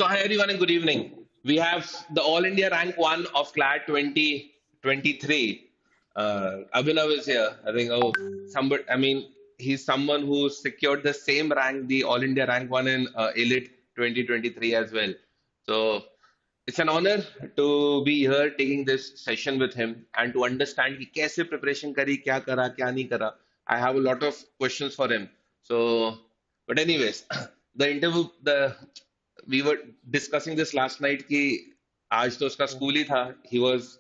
So, hi everyone and good evening. We have the All India Rank 1 of CLAT 2023. Abhinav is here. I think, he's someone who secured the same rank, the All India Rank 1 in Elite 2023 as well. So, it's an honor to be here taking this session with him and to understand कि कैसे preparation करी, क्या करा, क्या नहीं करा. I have a lot of questions for him. So, but anyways, the we were discussing this last night कि आज तो उसका स्कूल ही था.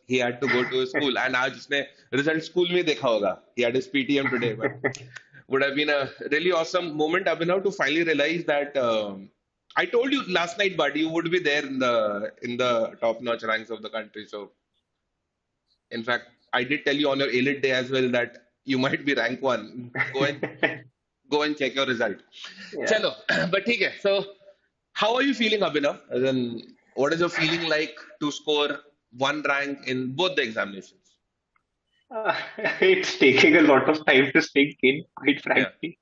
He had to go to school and आज उसने result स्कूल में देखा होगा. He had his PTM today, but would have been a really awesome moment, Abhinav, to finally realize that I told you last night, but you would be there in the top-notch ranks of the country. So, in fact, I did tell you on your elite day as well that you might be rank one. Go and check your result. Yeah. Chalo, but okay. So, how are you feeling, Abhinav? As in, what is your feeling like to score one rank in both the examinations? It's taking a lot of time to sink in, quite Yeah. frankly.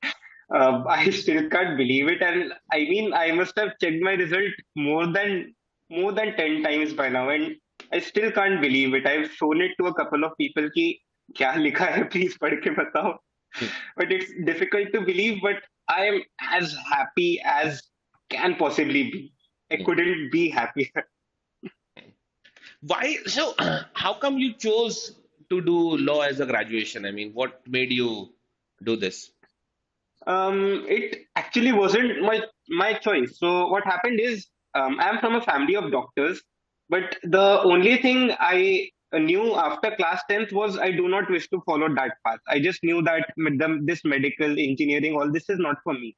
I still can't believe it, and I mean, I must have checked my result more than 10 times by now, and I still can't believe it. I've shown it to a couple of people कि क्या लिखा है, please पढ़ के बताओ. But it's difficult to believe, but I am as happy as can possibly be. I couldn't be happier. Why? So, how come you chose to do law as a graduation? I mean, what made you do this? It actually wasn't my choice. So what happened is, I'm from a family of doctors, but the only thing I knew after class 10th was I do not wish to follow that path. I just knew that this medical engineering, all this is not for me.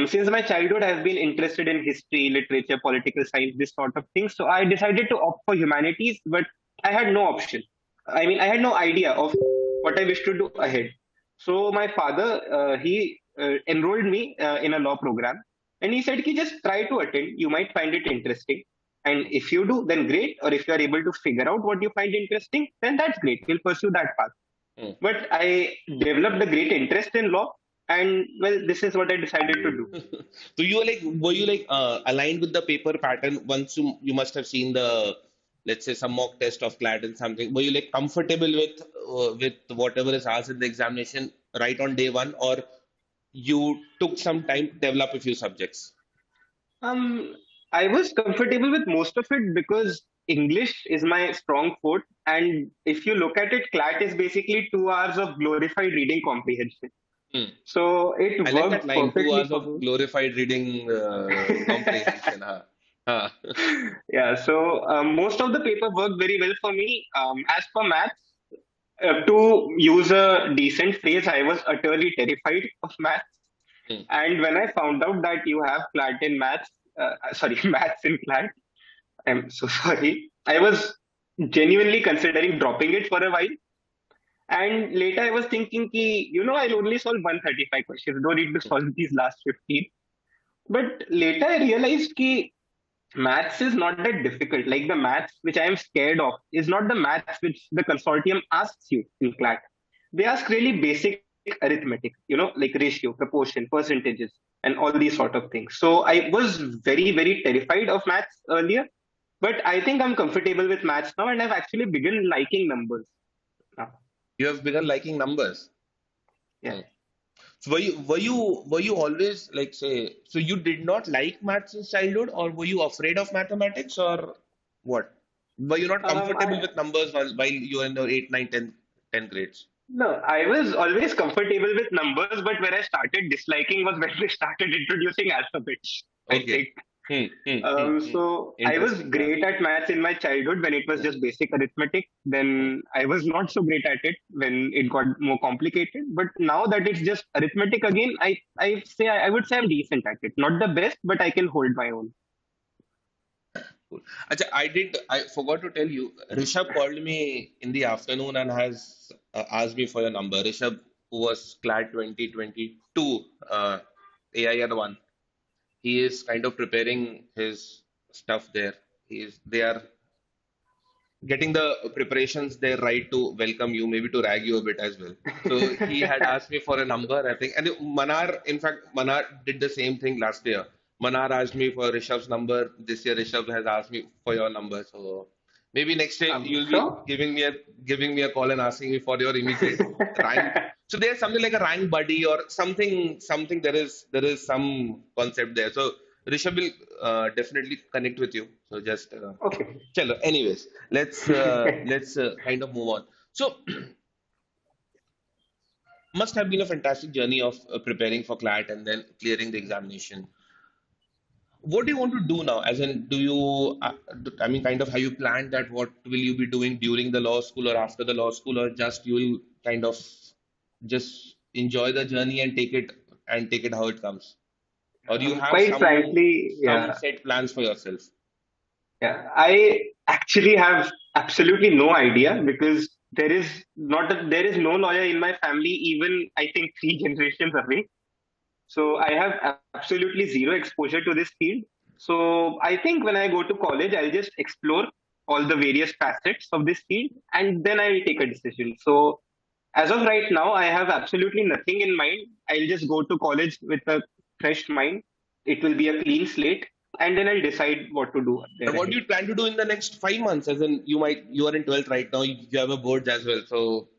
Since my childhood, I've been interested in history, literature, political science, this sort of thing. So I decided to opt for humanities, but I had no option. I mean, I had no idea of what I wish to do ahead. So my father, he enrolled me in a law program, and he said, "Ki just try to attend. You might find it interesting, and if you do, then great. Or if you are able to figure out what you find interesting, then that's great. We'll pursue that path." Hmm. But I developed a great interest in law, and well, this is what I decided to do. So were you like aligned with the paper pattern once you must have seen the, let's say, some mock test of CLAT and something. Were you like comfortable with whatever is asked in the examination right on day one, or you took some time to develop a few subjects? Um, I was comfortable with most of it because English is my strong foot, and if you look at it, CLAT is basically 2 hours of glorified reading comprehension. Hmm. So it I like that worked line, two perfectly hours for of glorified reading comprehension. Huh? Huh. Yeah, so most of the paper worked very well for me. As for maths, to use a decent phrase, I was utterly terrified of maths. Hmm. And when I found out that you have CLAT in maths, maths in CLAT, I'm so sorry. I was genuinely considering dropping it for a while. And later I was thinking, I'll only solve 135 questions. Don't need to solve these last 15. But later I realized that maths is not that difficult. Like the maths which I am scared of is not the maths which the consortium asks you in CLAT. They ask really basic arithmetic, like ratio, proportion, percentages, and all these sort of things. So I was very, very terrified of maths earlier, but I think I'm comfortable with maths now, and I've actually begun liking numbers now. You have begun liking numbers. Yeah. Hmm. So were you always like, say, so you did not like maths in childhood, or were you afraid of mathematics, or what? Were you not comfortable I with numbers while you were in the 8, 9, 10 grades? No, I was always comfortable with numbers, but where I started disliking was when they started introducing alphabets, I Okay. think. Hmm, hmm, hmm, hmm. So I was Interesting. Yeah. great at maths in my childhood when it was Hmm, just basic arithmetic. hmm. Then I was not so great at it when it got more complicated. But now that it's just arithmetic again, I would say I'm decent at it. Not the best, but I can hold my own. Cool. Acha, I forgot to tell you, Rishabh called me in the afternoon and has asked me for your number. Rishabh, who was CLAT 2022 AIR 1, he is kind of preparing his stuff there. They are getting the preparations there right to welcome you, maybe to rag you a bit as well. So he had asked me for a number, I think. And Manar, in fact, Manar did the same thing last year. Manar asked me for Rishabh's number. This year, Rishabh has asked me for your number. So maybe next year you'll be Sure. giving me a call and asking me for your immediate rank. So there's something like a rank buddy or something. There is some concept there. So Rishabh will definitely connect with you. So just Okay. chalo. Anyways, let's kind of move on. So must have been a fantastic journey of preparing for CLAT and then clearing the examination. What do you want to do now? As in, do you, I mean, kind of how you planned that? What will you be doing during the law school or after the law school, or just you will kind of just enjoy the journey and take it how it comes, or do you have Quite some frankly, some yeah, set plans for yourself? yeah. I actually have absolutely no idea because there is no lawyer in my family, even I think three generations away. So I have absolutely zero exposure to this field. So I think when I go to college, I'll just explore all the various facets of this field and then I will take a decision. So as of right now, I have absolutely nothing in mind. I'll just go to college with a fresh mind. It will be a clean slate, and then I'll decide what to do there And what ahead. do you plan to do in the next 5 months? As in, you are in 12th right now. You have a boards as well. So,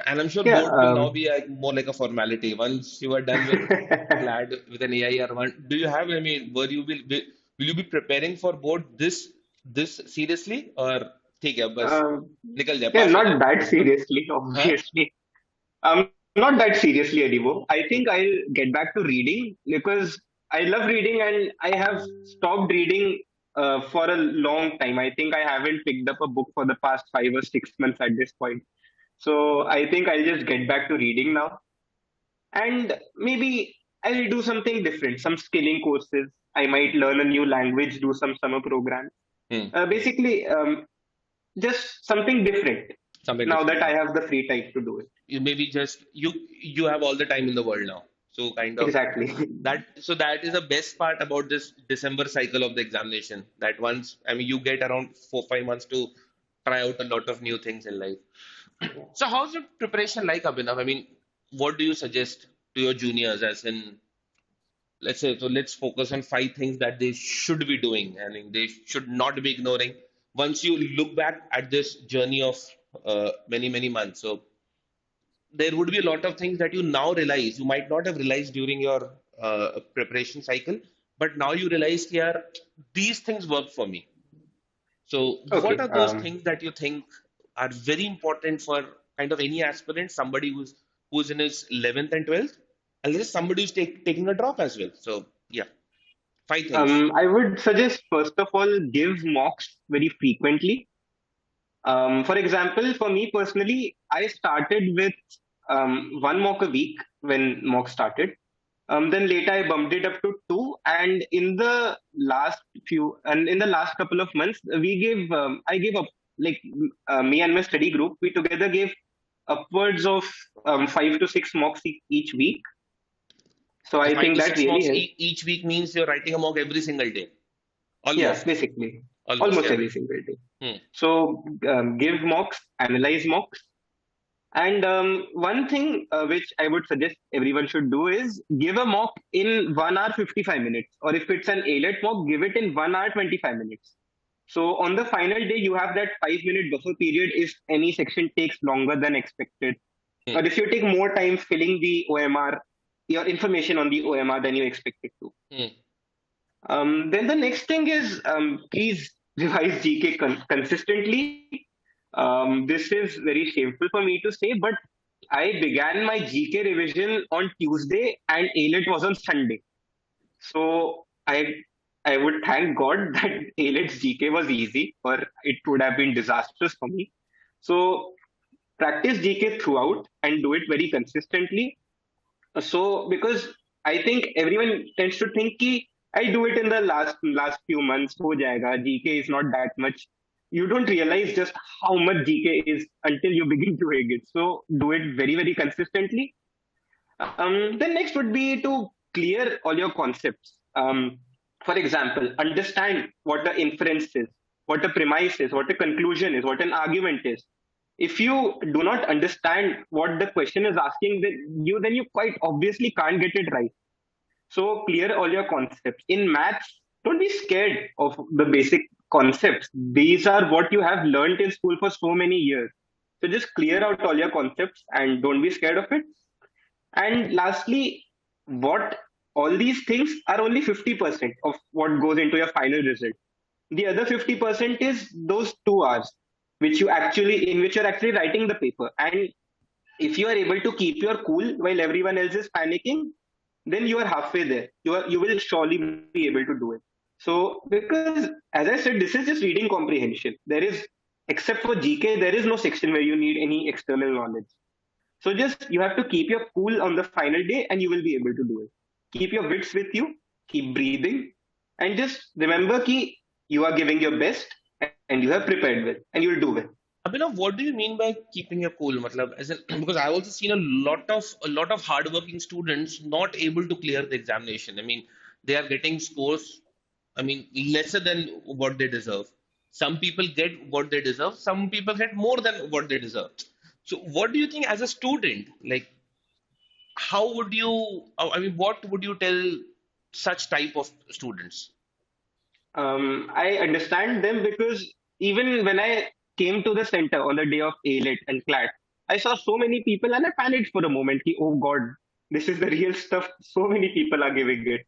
and I'm sure Yeah. boards will now be more like a formality. Once you are done with CLAD with an AIR one, do you have? I mean, will you be preparing for board this seriously or ठीक है बस um, निकल जाए yeah, पास हो not जाए that seriously, हाँ obviously. Not that seriously anymore. I think I'll get back to reading because I love reading and I have stopped reading for a long time. I think I haven't picked up a book for the past 5 or 6 months at this point. So I think I'll just get back to reading now. And maybe I'll do something different, some skilling courses. I might learn a new language, do some summer programs. hmm, Basically, just something different something now different that I now. have the free time to do it. You maybe just you have all the time in the world now. So kind of Exactly. that is the best part about this December cycle of the examination. That once I mean you get around 4 5 months to try out a lot of new things in life. So how's your preparation like, Abhinav? I mean, what do you suggest to your juniors as in let's say so let's focus on 5 things that they should be doing. I mean they should not be ignoring once you look back at this journey of many months. So there would be a lot of things that you now realize you might not have realized during your preparation cycle, but now you realize here these things work for me. So what Okay. are those things that you think are very important for kind of any aspirant, somebody who's in his 11th and 12th, and there's somebody who's taking a drop as well. So yeah, 5 things. I would suggest first of all give mocks very frequently. For example, for me personally, I started with one mock a week when mock started. Then later I bumped it up to two, and in the last couple of months, I gave up like me and my study group. We together gave upwards of 5 to 6 mocks each week. So So I five think to that six really mocks helped. each week means you're writing a mock every single day, Yeah, almost, basically, almost, almost yeah. every single day. Hmm. So give mocks, analyze mocks, and one thing which I would suggest everyone should do is give a mock in 1 hour 55 minutes, or if it's an ALET mock, give it in 1 hour 25 minutes. So on the final day, you have that 5 minute buffer period if any section takes longer than expected, Hmm. or if you take more time filling the OMR, your information on the OMR than you expected to. Hmm. Then the next thing is please revise GK consistently. This is very shameful for me to say, but I began my GK revision on Tuesday and ALET was on Sunday. So I would thank God that ALET's GK was easy, or it would have been disastrous for me. So practice GK throughout and do it very consistently. So because I think everyone tends to think ki I do it in the last few months ho jayega, GK is not that much. You don't realize just how much GK is until you begin doing it. So do it very consistently. Then next would be to clear all your concepts. For example, understand what a inference is, what a premise is, what a conclusion is, what an argument is. If you do not understand what the question is asking, then you quite obviously can't get it right. So clear all your concepts. In maths, don't be scared of the basic concepts. These are what you have learned in school for so many years. So just clear out all your concepts and don't be scared of it. And lastly, what all these things are only 50% of what goes into your final result. The other 50% is those 2 hours in which you're actually writing the paper. And if you are able to keep your cool while everyone else is panicking, then you are halfway there. You will surely be able to do it. So because as I said, this is just reading comprehension. There is, except for GK, there is no section where you need any external knowledge. So just you have to keep your cool on the final day and you will be able to do it. Keep your wits with you, keep breathing, and just remember ki you are giving your best and you have prepared well and you'll do well. Abhinav, what do you mean by keeping your cool? Matlab, as in, because I've also seen a lot of hardworking students not able to clear the examination. I mean, they are getting scores, I mean, lesser than what they deserve. Some people get what they deserve. Some people get more than what they deserve. So, what do you think as a student? Like, how would you? I mean, what would you tell such type of students? I understand them because even when I came to the center on the day of ALET and CLAT, I saw so many people and I panicked for a moment. Ki, oh God, this is the real stuff. So many people are giving it.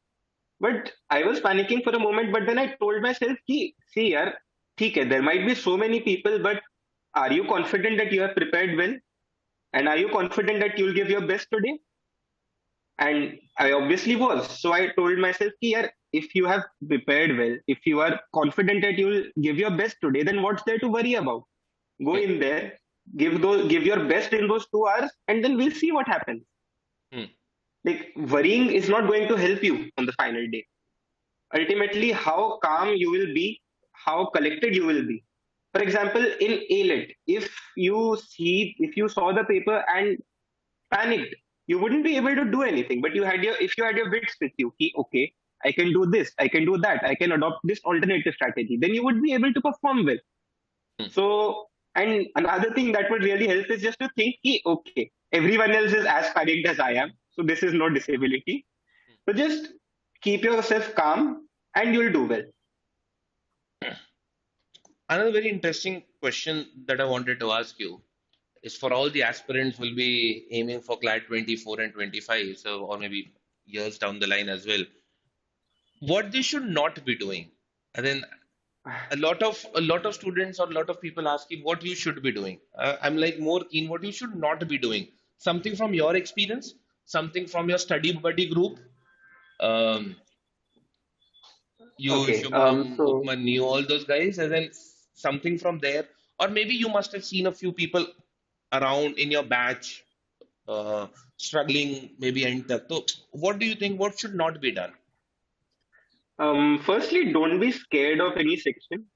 But I was panicking for a moment, but then I told myself, ki, see, yaar, theek hai, there might be so many people, but are you confident that you have prepared well? And are you confident that you'll give your best today? And I obviously was. So I told myself, ki, yaar, if you have prepared well, if you are confident that you will give your best today, then what's there to worry about? Go Hmm, in there, give your best in those 2 hours, and then we'll see what happens. hmm, Like worrying is not going to help you on the final day. Ultimately, how calm you will be, how collected you will be. For example, in ALET, if you saw the paper and panicked, you wouldn't be able to do anything. But if you had your wits with you, okay, I can do this, I can do that, I can adopt this alternative strategy, then you would be able to perform well. hmm. So, and another thing that would really help is just to think, okay, everyone else is as panicked as I am, so this is no disability. So just keep yourself calm, and you'll do well. Another very interesting question that I wanted to ask you is for all the aspirants will be aiming for CLAT 24 and 25, so or maybe years down the line as well. What they should not be doing. And then a lot of students or a lot of people ask you what you should be doing. I'm like more keen what you should not be doing. Something from your experience, something from your study buddy group. Um, you, Okay. Shubham, So Upman, you, all those guys, and then something from there. Or maybe you must have seen a few people around in your batch struggling, maybe end tak. So, what do you think? What should not be done? Firstly, don't be scared of any section.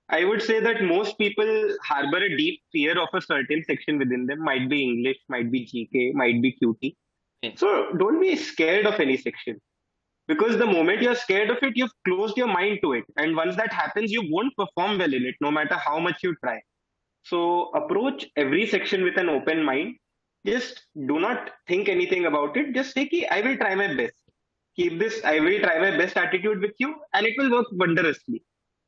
I would say that most people harbor a deep fear of a certain section within them. Might be English, might be GK, might be QT. Hmm, So don't be scared of any section because the moment you're scared of it, you've closed your mind to it. And once that happens, you won't perform well in it, no matter how much you try. So approach every section with an open mind. Just do not think anything about it. Just say, ki, I will try my best. Keep this, I will try my best attitude with you, and it will work wondrously.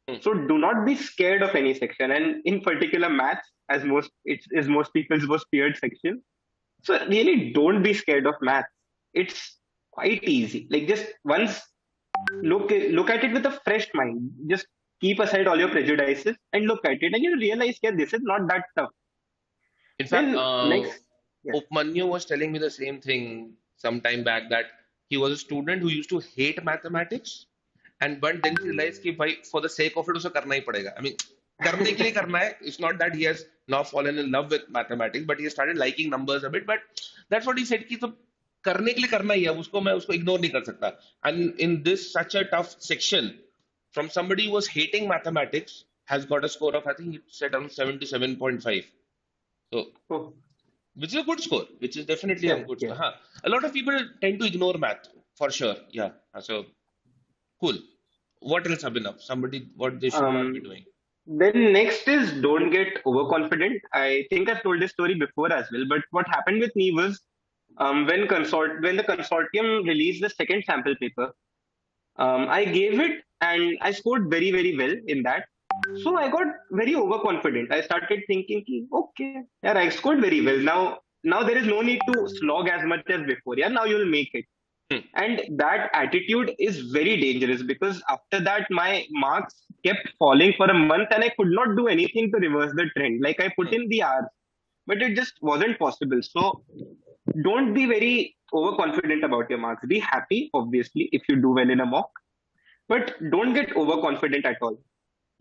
hmm. So do not be scared of any section, and in particular maths, as it is most people's most feared section. So really, don't be scared of maths. It's quite easy. Like just once look at it with a fresh mind. Just keep aside all your prejudices and look at it, and you realize, yeah, this is not that tough. In fact, Then next, yeah, Upmanyu was telling me the same thing some time back that he was a student who used to hate mathematics, and but then he realized कि भाई for the sake of it उसे करना ही पड़ेगा. I mean, करने के लिए करना है. It's not that he has now fallen in love with mathematics, but he started liking numbers a bit. But that's what he said कि तो करने के लिए करना ही है. उसको मैं उसको ignore नहीं कर सकता. And in this such a tough section, from somebody who was hating mathematics, has got a score of I think he said around 77.5. So oh, which is a good score, which is definitely a yeah, good yeah. score. Huh. A lot of people tend to ignore math for sure. Yeah. So cool. What else, Abhinav? Somebody, what they should not be Um, doing. then next is don't get overconfident. I think I've told this story before as well, but what happened with me was When the consortium released the second sample paper, I gave it and I scored very, very well in that. So I got very overconfident. I started thinking, ki, okay, yeah, I scored very well. Now there is no need to slog as much as before. Yeah, now you'll make it. Hmm. And that attitude is very dangerous because after that, my marks kept falling for a month and I could not do anything to reverse the trend. Like I put Hmm. in the hours, but it just wasn't possible. So don't be very overconfident about your marks. Be happy, obviously, if you do well in a mock, but don't get overconfident at all.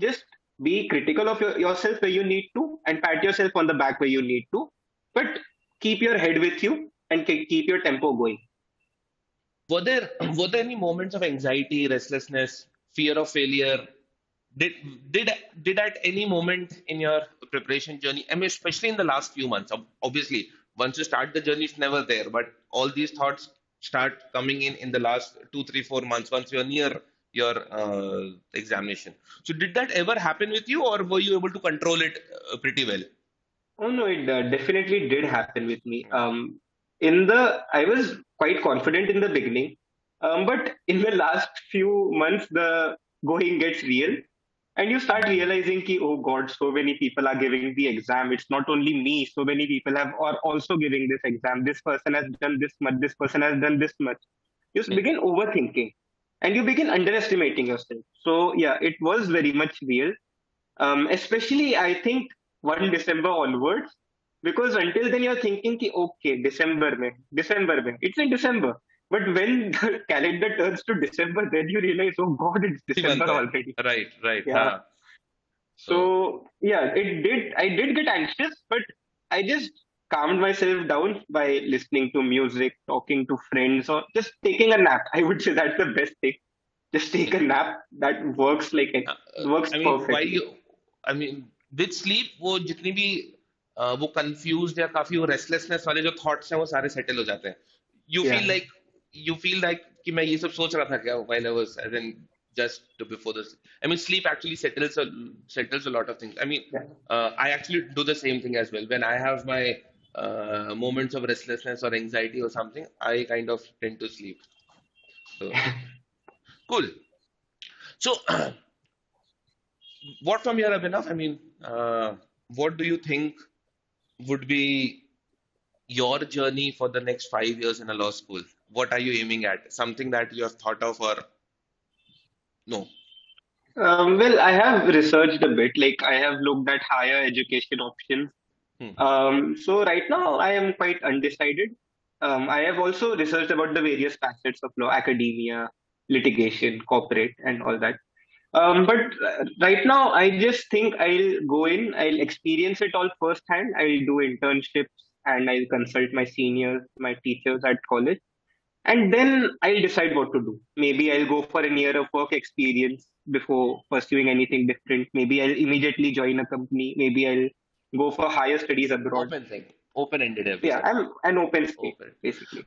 Just be critical of yourself where you need to and pat yourself on the back where you need to, but keep your head with you and keep your tempo going. Were there were there any moments of anxiety, restlessness, fear of failure? Did did did at any moment in your preparation journey, I mean, especially in the last few months, obviously, once you start the journey, it's never there, but all these thoughts start coming in the last 2, 3, 4 months once you're near your examination. So did that ever happen with you, or were you able to control it pretty well? Oh no, it definitely did happen with me. I was quite confident in the beginning, but in the last few months, the going gets real, and you start realizing ki, oh God, so many people are giving the exam. It's not only me. So many people are also giving this exam. This person has done this much. This person has done this much. You Hmm. begin overthinking, and you begin underestimating yourself. So yeah, it was very much real. Especially, I think 1 December onwards, because until then you're thinking, ki, okay, December mein, it's in December. But when the calendar turns to December, then you realize, oh God, it's 3 months December है. already. Right, right. Yeah. Huh. So So yeah, I did get anxious, but I just calmed myself down by listening to music, talking to friends, or just taking a nap. I would say that's the best thing. Just take a nap. That works works I mean, while perfectly. you, I mean, with sleep, वो जितनी भी वो confused या काफी वो restlessness वाले जो thoughts हैं वो सारे settle हो जाते हैं. You feel Yeah. like you feel like कि मैं ये सब सोच रहा था क्या while I was as in just before this. I mean, sleep actually settles a lot of things. I mean, Yeah. I actually do the same thing as well. When I have my moments of restlessness or anxiety or something, I kind of tend to sleep. So cool. So what from your Abhinav? I mean, what do you think would be your journey for the next 5 years in a law school? What are you aiming at? Something that you have thought of or no? Well, I have researched a bit. Like I have looked at higher education options. Hmm. So right now I am quite undecided. I have also researched about the various facets of law, academia, litigation, corporate, and all that. But right now, I just think I'll go in, I'll experience it all firsthand. I'll do internships and I'll consult my seniors, my teachers at college, and then I'll decide what to do. Maybe I'll go for a year of work experience before pursuing anything different. Maybe I'll immediately join a company. Maybe I'll go for higher studies abroad. Open thing, open-ended Yeah, everything. I'm an open slate, Open. basically.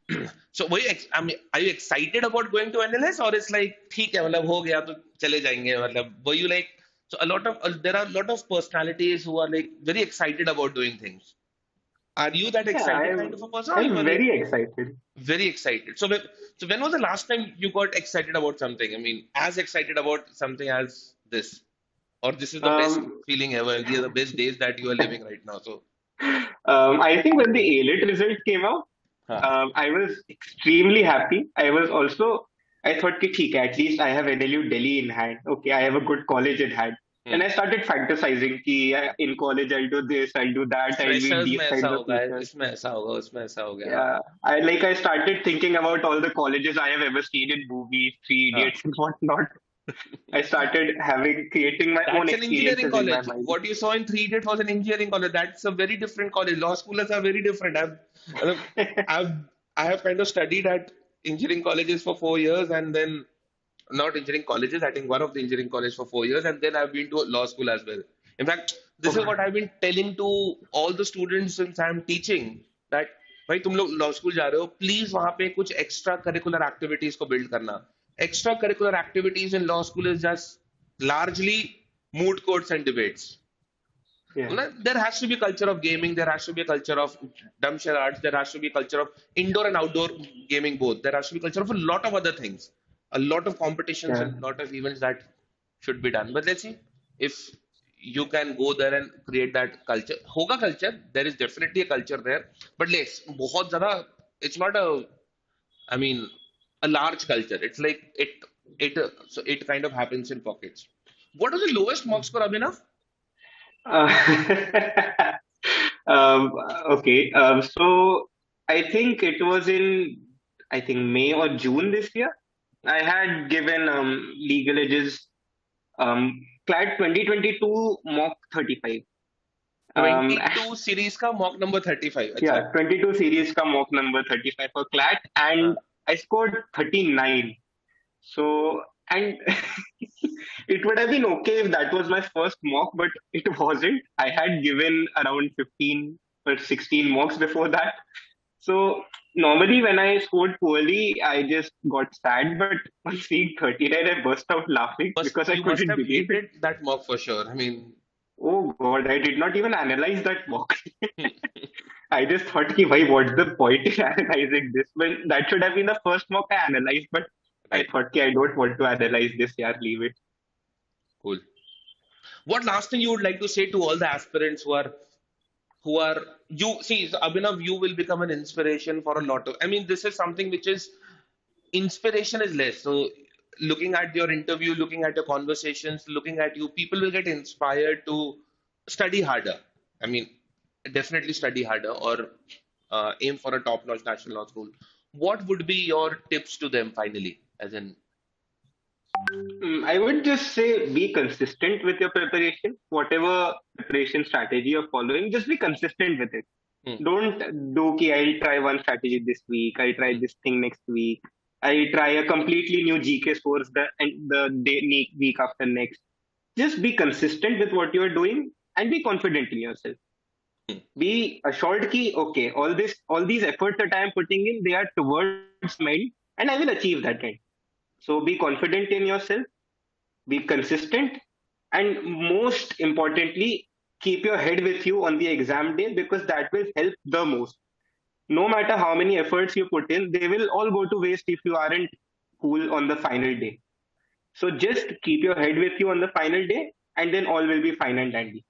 So I mean, are you excited about going to NLS or it's like ठीक है मतलब हो गया तो चले जाएंगे मतलब were you like so a lot of there are a lot of personalities who are like very excited about doing things. Are you that Yeah, excited kind of a person, or you I'm are like very excited. very excited? So when was the last time you got excited about something? I mean, as excited about something as this, or this is the best Um, feeling ever, and these are the best days that you are living right now. So, I think when the A-Lit result came out, huh. I was extremely happy. I thought, कि ठीक है, at least I have NLU Delhi in hand. Okay, I have a good college in hand. And Hmm. I started fantasizing कि in college I'll do this, I'll do that, I'll meet Freshers में these ऐसा kinds of होगा, people. इसमें ऐसा होगा, उसमें ऐसा हो गया, हाँ. Yeah, I started thinking about all the colleges I have ever seen in movies, Three हाँ. Idiots and whatnot. I started creating my own That's an engineering experiences in my college. mind. What you saw in 3 Idiots was an engineering college. That's a very different college. Law schools are very different. Uh, I've, I have kind of studied at engineering colleges for 4 years, and then not engineering colleges. I think one of the engineering college for 4 years, and then I've been to law school as well. In fact, this is Oh, what I've been telling to all the students since I'm teaching that भाई तुम लोग law school जा रहे हो please वहां पे कुछ extra curricular activities को बिल्ड करना extra curricular activities in law school is just largely moot courts and debates. Yeah. There has to be a culture of gaming. There has to be a culture of dumb charades. There has to be a culture of indoor and outdoor gaming both. There has to be a culture of a lot of other things, a lot of competitions Yeah. and a lot of events that should be done. But let's see if you can go there and create that culture. Hoga culture. There is definitely a culture there. But let's, बहुत ज़्यादा, it's not a, I mean, a large culture. It's like so it kind of happens in pockets. What was the lowest marks score, Abhinav? Uh, um, okay. So I think it was in, I think, May or June this year. I had given Legal Edge's CLAT 2022 mock 35. Um, 22 series का mock number 35. अच्छा. yeah, 22 series का mock number 35 for CLAT, हाँ. and I scored 39. So, and it would have been okay if that was my first mock, but it wasn't. I had given around 15 or 16 mocks before that. So, normally when I scored poorly, I just got sad, but on seeing 39, I burst out laughing because I You must couldn't have believe it. hated that mock for sure. I mean, Oh God, I did not even analyze that mock. I just thought, ki, bhai, what's the point in analyzing this? Well, that should have been the first mock I analyzed, but I right. thought, ki, I don't want to analyze this, yaar, leave it. Cool. What last thing you would like to say to all the aspirants who are you see, so Abhinav, you will become an inspiration for a lot of. I mean, this is something which is inspiration is less. So looking at your interview, looking at your conversations, looking at you, people will get inspired to study harder. I mean, definitely study harder or aim for a top-notch national law school. What would be your tips to them finally? As in, I would just say be consistent with your preparation. Whatever preparation strategy you're following, just be consistent with it. hmm, Don't do ki I'll try one strategy this week, I'll try hmm, this thing next week, I'll try a completely new GK source the week after next. Just be consistent with what you're doing and be confident in yourself. hmm. Be assured ki okay, all these efforts that I am putting in, they are towards my end, and I will achieve that end. So be confident in yourself, be consistent, and most importantly, keep your head with you on the exam day because that will help the most. No matter how many efforts you put in, they will all go to waste if you aren't cool on the final day. So just keep your head with you on the final day, and then all will be fine and dandy.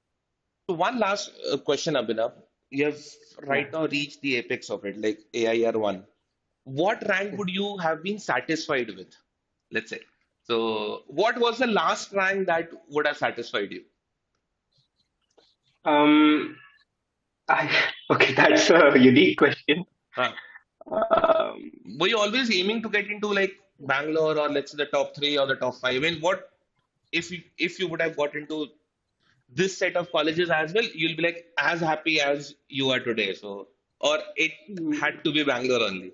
So one last question, Abhinav. You have Yeah. right now reached the apex of it, like AIR one. What rank would you have been satisfied with? Let's say. So, what was the last rank that would have satisfied you? Um. Okay, that's a unique question. Huh. Um, Were you always aiming to get into like Bangalore or let's say the top three or the top five? I mean, what if you would have got into this set of colleges as well, you'll be like as happy as you are today. So, or it had to be Bangalore only,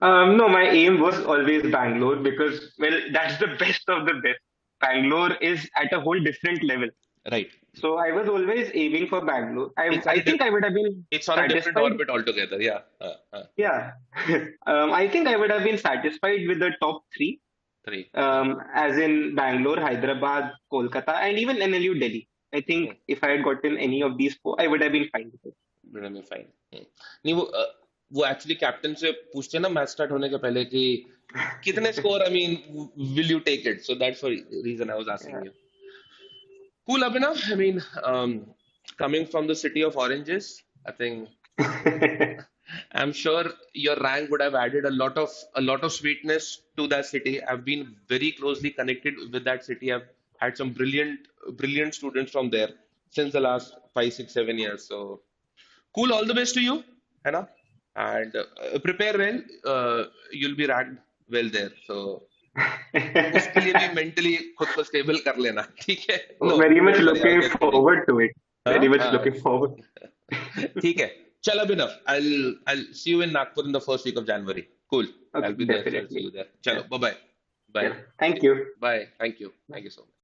no, my aim was always Bangalore because, well, that's the best of the best. Bangalore is at a whole different level. right? So I was always aiming for Bangalore. It's at I a think I would have been it's on a different satisfied. orbit altogether. Yeah. Yeah. I think I would have been satisfied with the top three, Three. as in Bangalore, Hyderabad, Kolkata, and even NLU Delhi. I think if I had gotten any of these four, I would have been fine with it. में fine नहीं वो actually captain से पूछते हैं ना match start होने के पहले कि कितने score I mean will you take it so that's the reason I was asking you cool Abhinav I mean coming from the city of oranges I think Yeah. I'm sure your rank would have added a lot of sweetness to that city. I've been very closely connected with that city. I've had some brilliant students from there since the last 5, 6, 7 years. So cool, all the best to you, Hannah. And prepare well. You'll be ranked well there. So उसके लिए भी mentally खुद को stable कर लेना, ठीक है? No, Very much don't worry, I'll looking get ready. forward to it. Very हाँ much हाँ looking forward. ठीक है चल अब enough I'll see you in Nagpur in the first week of January cool Okay, I'll be there so I'll see definitely. you there Yeah. चलो bye bye bye Yeah. Thank you. bye thank you so much